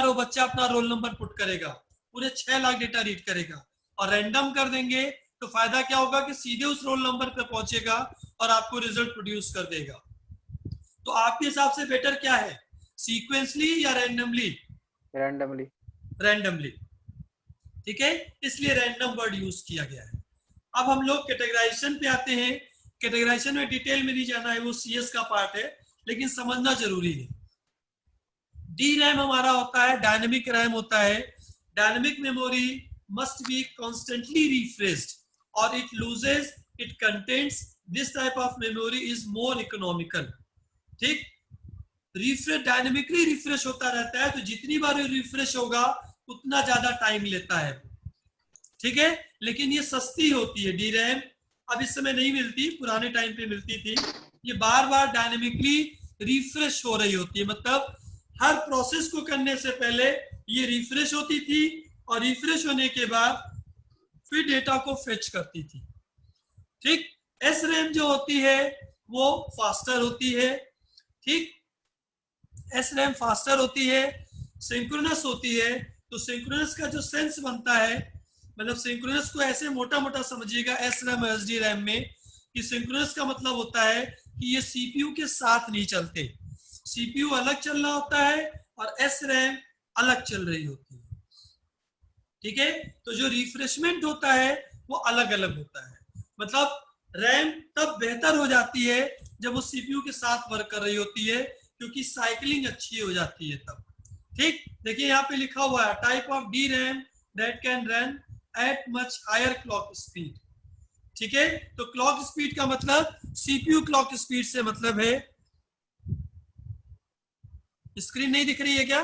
वो बच्चा अपना रोल नंबर पुट करेगा, पूरे 6 लाख डेटा रीड करेगा। और रैंडम कर देंगे तो फायदा क्या होगा कि सीधे उस रोल नंबर पे पहुंचेगा और आपको रिजल्ट प्रोड्यूस कर देगा। तो आपके हिसाब से बेटर क्या है, सीक्वेंसली या रैंडमली? रैंडमली। रैंडमली, ठीक है, इसलिए रैंडम वर्ड यूज किया गया है। अब हम लोग कैटेगराइजेशन पे आते हैं। कैटेगराइजेशन में डिटेल में नहीं जाना है, वो सीएस का पार्ट है, लेकिन समझना जरूरी है। डी रैम हमारा होता है, डायनेमिक रैम होता है। Dynamic memory must be constantly refreshed और it loses it contents, this type of memory is more economical. ठीक, रिफ्रेश डायनेमिकली रिफ्रेश होता रहता है, तो जितनी बार रिफ्रेश होगा उतना ज्यादा टाइम लेता है। ठीक है, लेकिन ये सस्ती होती है डी रैम, अब इस समय नहीं मिलती, पुराने टाइम पे मिलती थी। ये बार बार डायनेमिकली रिफ्रेश हो रही होती है, मतलब हर प्रोसेस को करने से पहले ये रिफ्रेश होती थी और रिफ्रेश होने के बाद फिर डेटा को फेच करती थी। ठीक, एस रैम जो होती है वो फास्टर होती है। ठीक, एस रैम फास्टर होती है, सिंक्रोनस होती है। तो सिंक्रोनस का जो सेंस बनता है, मतलब सिंक्रोनस को ऐसे मोटा मोटा समझिएगा S RAM S D RAM में, कि सिंक्रोनस का मतलब होता है कि ये सीपीयू के साथ नहीं चलते, सीपीयू अलग चल रहा होता है और एस रैम अलग चल रही होती है। ठीक है, तो जो रिफ्रेशमेंट होता है वो अलग अलग होता है, मतलब रैम तब बेहतर हो जाती है जब वो सीपीयू के साथ वर्क कर रही होती है, क्योंकि साइकिलिंग अच्छी हो जाती है तब। ठीक, देखिए यहाँ पे लिखा हुआ है type of D RAM that can run at much higher clock speed. ठीक है, तो क्लॉक स्पीड का मतलब सीपीयू क्लॉक स्पीड से मतलब है। स्क्रीन नहीं दिख रही है क्या?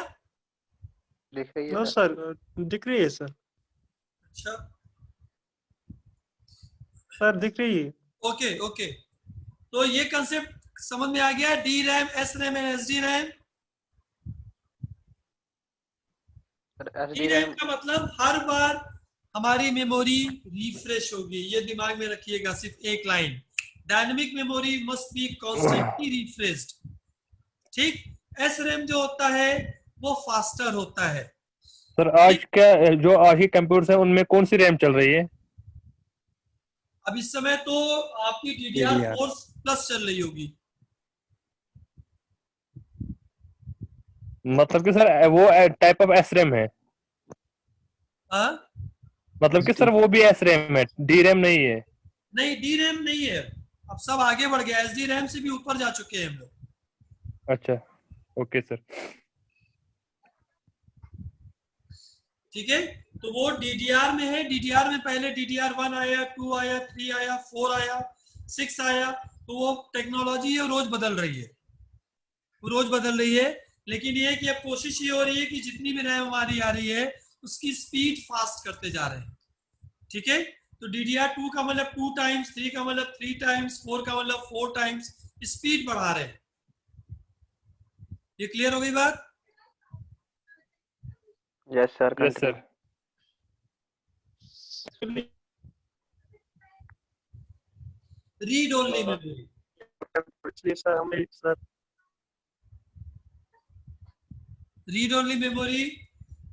दिख रही है नो सर। सर, दिख रही है सर। अच्छा, सर दिख रही है। ओके ओके, तो ये कंसेप्ट समझ में आ गया, D RAM, S RAM and S D RAM. D RAM का मतलब हर बार हमारी मेमोरी रिफ्रेश होगी, ये दिमाग में रखिएगा, सिर्फ एक line. Dynamic memory must be constantly refreshed. ठीक, एस रैम जो होता है वो फास्टर होता है। सर आज क्या जो आज की कंप्यूटर है उनमें कौन सी रैम चल रही है? अब इस समय तो आपकी DDR4 प्लस चल रही होगी। मतलब कि सर वो टाइप ऑफ एस रैम है? हाँ, मतलब कि सर वो भी एस रैम है, डी रैम नहीं है? नहीं डी रैम नहीं है, अब सब आगे बढ़ गया, एसडी रैम से भी ऊपर जा चुके हैं हम लोग। अच्छा, ओके सर। ठीक है, तो वो डीडीआर में है। डीडीआर में पहले DDR1 आया, 2 आया, 3 आया, 4 आया, 6 आया, तो वो टेक्नोलॉजी है रोज बदल रही है, रोज बदल रही है। लेकिन ये कि अब कोशिश ये हो रही है कि जितनी भी रैम हमारी आ रही है उसकी स्पीड फास्ट करते जा रहे हैं। ठीक है, तो DDR2 का मतलब 2 टाइम्स, 3 का मतलब 3 टाइम्स, 4 का मतलब 4 टाइम्स स्पीड बढ़ा रहे हैं। ये क्लियर हो गई बात? Yes sir, yes sir. Read only memory. इसलिए सर हमें sir read only memory,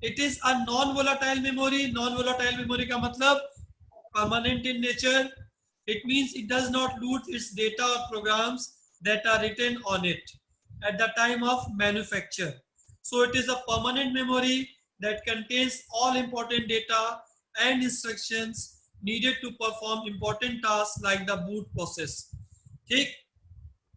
it is a non volatile memory. Non volatile memory का मतलब permanent in nature. It means it does not lose its data और programmes that are written on it at the time of manufacture. So it is a permanent memory that contains all important data and instructions needed to perform important tasks like the boot process. ठीक,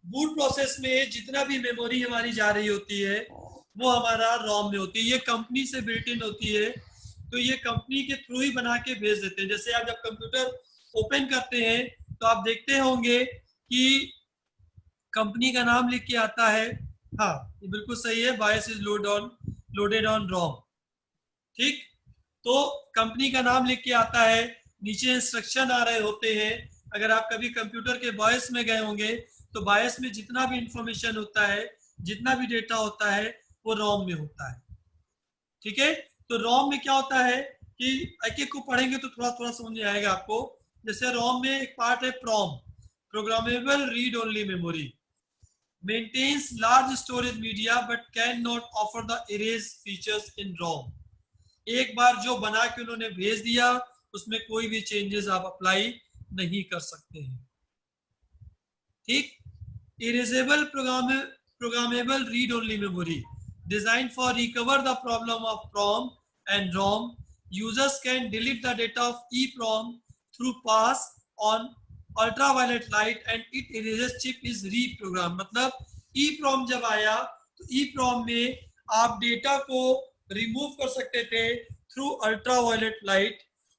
boot process में जितना भी memory हमारी जा रही होती है वो हमारा रोम में होती है। ये कंपनी से बिल्ट इन होती है, तो ये कंपनी के थ्रू ही बना के भेज देते हैं। जैसे आप जब कंप्यूटर ओपन करते हैं तो आप देखते होंगे कि कंपनी का नाम लिख के आता है। हाँ, ये बिल्कुल सही है, बायस इज लोडेड ऑन रोम। ठीक, तो कंपनी का नाम लिख के आता है, नीचे इंस्ट्रक्शन आ रहे होते हैं। अगर आप कभी कंप्यूटर के बायस में गए होंगे तो बायस में जितना भी इंफॉर्मेशन होता है, जितना भी डेटा होता है, वो रोम में होता है। ठीक है, तो रोम में क्या होता है कि एक एक को पढ़ेंगे तो थोड़ा थोड़ा समझ में आएगा आपको। जैसे रोम में एक पार्ट है PROM, programmable read only memory, maintains large storage media but cannot offer the erase features in ROM। एक बार जो बना के उन्होंने भेज दिया उसमें कोई भी चेंजेस आप अप्लाई नहीं कर सकते हैं। ठीक, erasable programmable read only memory designed for recover the problem of PROM and ROM। users can delete the data of EPROM through pass on ultraviolet light and it erases chip is reprogram. मतलब EPROM जब आया तो EPROM में आप data को remove कर सकते थे थ्रू अल्ट्रावायलेट लाइट,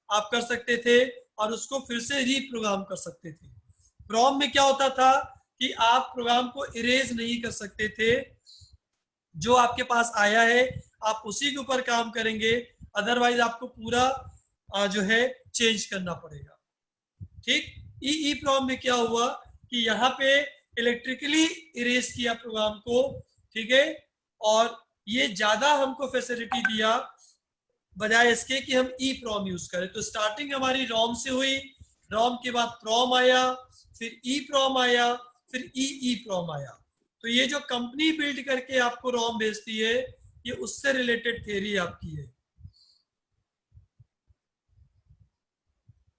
आप कर सकते थे और उसको फिर से रीप्रोग्राम कर सकते थे। PROM में क्या होता था कि आप प्रोग्राम को इरेज नहीं कर सकते थे, जो आपके पास आया है आप उसी के ऊपर काम करेंगे, अदरवाइज आपको पूरा जो है चेंज करना पड़ेगा। ठीक, EEPROM में क्या हुआ कि यहाँ पे इलेक्ट्रिकली इरेज किया प्रोग्राम को। ठीक है, और ये ज्यादा हमको फैसिलिटी दिया बजाय इसके कि हम EPROM यूज करें। तो स्टार्टिंग हमारी रोम से हुई, रोम के बाद PROM आया, फिर EPROM आया, फिर EEPROM आया। तो ये जो कंपनी बिल्ड करके आपको रोम भेजती है ये उससे रिलेटेड थ्योरी आपकी है।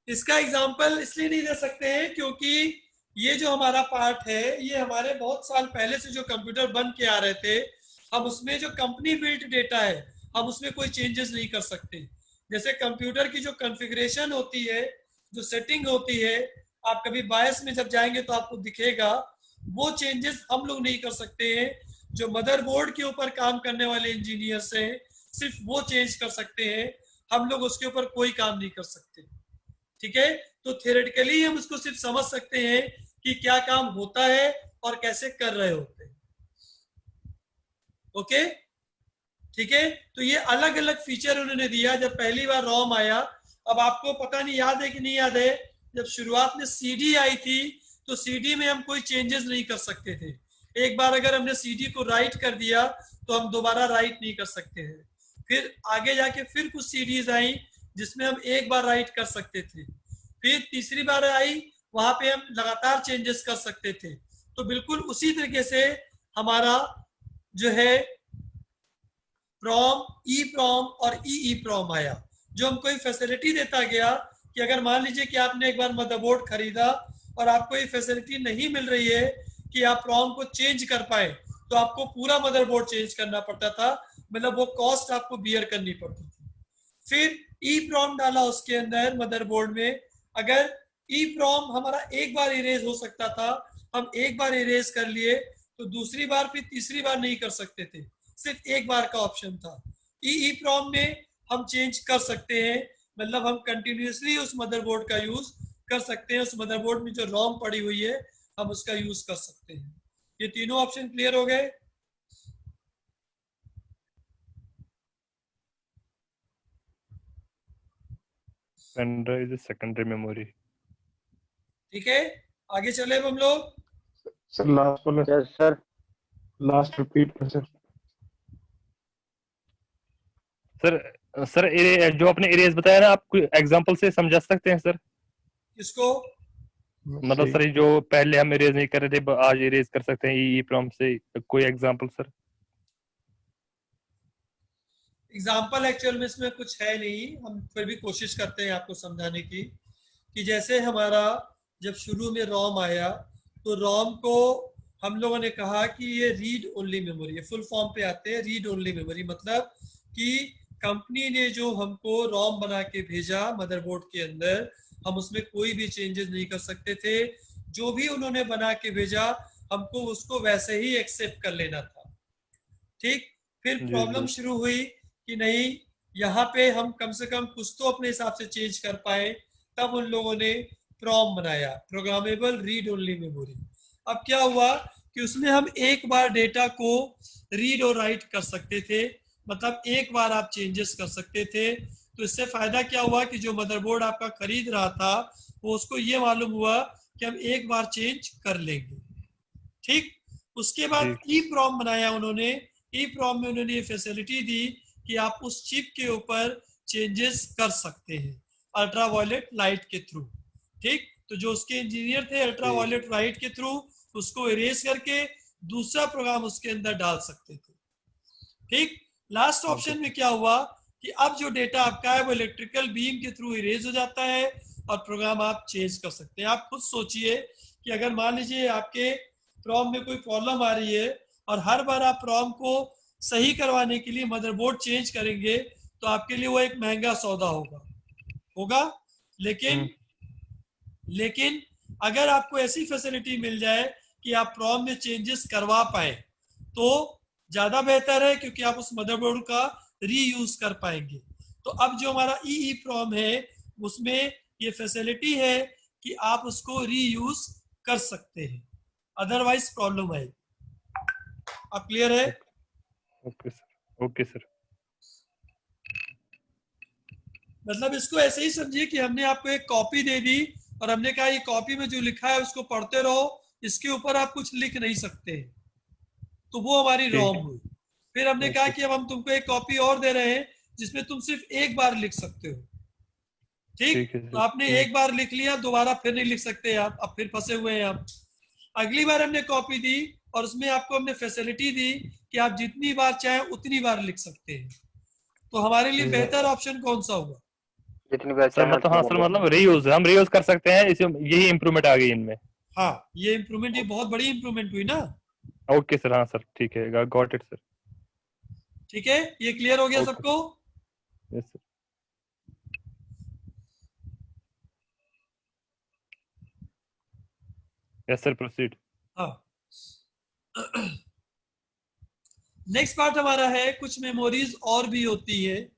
इसका एग्जांपल इसलिए नहीं दे सकते हैं क्योंकि ये जो हमारा पार्ट है ये हमारे बहुत साल पहले से जो कंप्यूटर बन के आ रहे थे, हम उसमें जो कंपनी बिल्ट डेटा है हम उसमें कोई चेंजेस नहीं कर सकते। जैसे कंप्यूटर की जो कॉन्फ़िगरेशन होती है, जो सेटिंग होती है, आप कभी बायस में जब जाएंगे तो आपको दिखेगा, वो चेंजेस हम लोग नहीं कर सकते हैं। जो मदरबोर्ड के ऊपर काम करने वाले इंजीनियर्स हैं सिर्फ वो चेंज कर सकते हैं, हम लोग उसके ऊपर कोई काम नहीं कर सकते। ठीक है, तो थियोरेटिकली हम उसको सिर्फ समझ सकते हैं कि क्या काम होता है और कैसे कर रहे होते हैं। ओके, ठीक है, तो ये अलग अलग फीचर उन्होंने दिया जब पहली बार रोम आया। अब आपको पता नहीं याद है कि नहीं याद है, जब शुरुआत में सीडी आई थी तो सीडी में हम कोई चेंजेस नहीं कर सकते थे। एक बार अगर हमने सीडी को राइट कर दिया तो हम दोबारा राइट नहीं कर सकते हैं। फिर आगे जाके फिर कुछ सीडीज आई जिसमें हम एक बार राइट कर सकते थे, फिर तीसरी बार आई वहां पे हम लगातार चेंजेस कर सकते थे। तो बिल्कुल उसी तरीके से हमारा जो है PROM, EPROM और EEPROM आया, जो हमको एक फैसिलिटी देता गया कि अगर मान लीजिए कि आपने एक बार मदरबोर्ड खरीदा और आपको ये फैसिलिटी नहीं मिल रही है कि आप PROM को चेंज कर पाए, तो आपको पूरा मदरबोर्ड चेंज करना पड़ता था, मतलब वो कॉस्ट आपको बियर करनी पड़ती थी। फिर EPROM डाला उसके अंदर मदरबोर्ड में। अगर EPROM हमारा एक बार इरेज हो सकता था, हम एक बार इरेज कर लिए तो दूसरी बार फिर तीसरी बार नहीं कर सकते थे, सिर्फ एक बार का ऑप्शन था। EEPROM में हम चेंज कर सकते हैं, मतलब हम कंटिन्यूसली उस मदरबोर्ड का यूज कर सकते हैं, उस मदरबोर्ड में जो रोम पड़ी हुई है हम उसका यूज कर सकते हैं। ये तीनों ऑप्शन क्लियर हो गए? Pen drive is secondary memory. ठीक है, आगे चले अब हम लोग। सर लास्ट वाला, यस सर, लास्ट रिपीट कर सर। सर जो आपने इरेज बताया ना, आप कोई एग्जांपल से समझा सकते हैं सर? इसको मतलब सर ये जो पहले हम इरेज नहीं कर रहे थे आज इरेज कर सकते हैं ई प्रॉम से, कोई एग्जांपल सर? एग्जाम्पल एक्चुअल में इसमें कुछ है नहीं, हम फिर भी कोशिश करते हैं आपको समझाने की कि जैसे हमारा जब शुरू में रोम आया तो रोम को हम लोगों ने कहा कि ये रीड ओनली मेमोरी है। फुल फॉर्म पे आते हैं रीड ओनली मेमोरी, मतलब कि कंपनी ने जो हमको रोम बना के भेजा मदरबोर्ड के अंदर, हम उसमें कोई भी चेंजेस नहीं कर सकते थे। जो भी उन्होंने बना के भेजा हमको उसको वैसे ही एक्सेप्ट कर लेना था। ठीक, फिर प्रॉब्लम शुरू हुई कि नहीं यहाँ पे हम कम से कम कुछ तो अपने हिसाब से चेंज कर पाए, तब उन लोगों ने प्रॉम बनाया, प्रोग्रामेबल रीड ओनली मेमोरी। अब क्या हुआ कि उसमें हम एक बार डेटा को रीड और राइट कर सकते थे, मतलब एक बार आप चेंजेस कर सकते थे। तो इससे फायदा क्या हुआ कि जो मदरबोर्ड आपका खरीद रहा था वो उसको ये मालूम हुआ कि हम एक बार चेंज कर लेंगे। ठीक, उसके बाद ई प्रॉम बनाया उन्होंने। ई प्रॉम में उन्होंने ये फैसिलिटी दी कि आप उस चिप के ऊपर चेंजेस कर सकते हैं अल्ट्रावायलेट लाइट के थ्रू। ठीक, तो जो उसके इंजीनियर थे अल्ट्रावायलेट लाइट के थ्रू उसको इरेज करके दूसरा प्रोग्राम उसके अंदर डाल सकते थे। ठीक, लास्ट ऑप्शन में क्या हुआ कि अब जो डेटा आपका है वो इलेक्ट्रिकल बीम के थ्रू इरेज हो जाता है और प्रोग्राम आप चेंज कर सकते हैं। आप खुद सोचिए कि अगर मान लीजिए आपके प्रॉम में कोई प्रॉब्लम आ रही है और हर बार आप प्रॉम को सही करवाने के लिए मदरबोर्ड चेंज करेंगे तो आपके लिए वो एक महंगा सौदा होगा। लेकिन अगर आपको ऐसी फैसिलिटी मिल जाए कि आप प्रॉम में चेंजेस करवा पाए तो ज्यादा बेहतर है, क्योंकि आप उस मदरबोर्ड का रीयूज कर पाएंगे। तो अब जो हमारा ई प्रॉम है उसमें ये फैसिलिटी है कि आप उसको रीयूज कर सकते हैं, अदरवाइज प्रॉब्लम आएगी। अब क्लियर है? Okay sir, okay sir. मतलब इसको ऐसे ही समझिए कि हमने आपको एक कॉपी दे दी और हमने कहा ये कॉपी में जो लिखा है उसको पढ़ते रहो, इसके ऊपर आप कुछ लिख नहीं सकते, तो वो हमारी रोम हुई। फिर हमने कहा कि अब हम तुमको एक कॉपी और दे रहे हैं जिसमें तुम सिर्फ एक बार लिख सकते हो। ठीक, तो आपने एक बार लिख लिया, दोबारा फिर नहीं लिख सकते आप, अब फिर फंसे हुए हैं आप। अगली बार हमने कॉपी दी और उसमें आपको हमने फैसिलिटी दी कि आप जितनी बार चाहें उतनी बार लिख सकते हैं। तो हमारे लिए बेहतर ऑप्शन कौन सा होगा? जितनी बार सर चाहे मतलब, हाँ सर, मतलब रीयूज, हम रीयूज कर सकते हैं, इसे यही इंप्रूवमेंट आ गई इनमें। हाँ, ये इंप्रूवमेंट, ये बहुत बड़ी इंप्रूवमेंट हुई ना। ओके सर, हाँ सर, ठीक है, गॉट इट सर। ठीक है, ये क्लियर हो गया सबको? Yes sir. Yes sir, proceed. हाँ, नेक्स्ट पार्ट हमारा है कुछ मेमोरीज और भी होती है।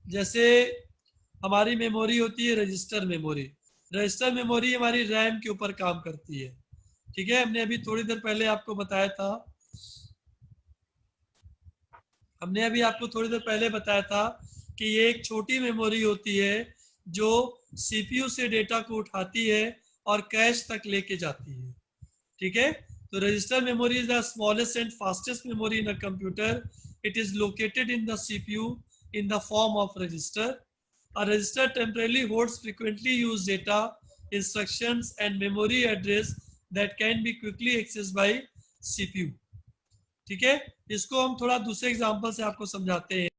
जैसे हमारी मेमोरी होती है रजिस्टर मेमोरी। रजिस्टर मेमोरी हमारी रैम के ऊपर काम करती है। ठीक है, हमने अभी थोड़ी देर पहले आपको बताया था, कि ये एक छोटी मेमोरी होती है जो सीपीयू से डेटा को उठाती है और कैश तक लेके जाती है। ठीक है, तो register memory is the smallest and fastest memory in a computer. It is located in the CPU in the form of register. A register temporarily holds frequently used data, instructions and memory address that can be quickly accessed by CPU. ठीक है, इसको हम थोड़ा दूसरे example से आपको समझाते हैं।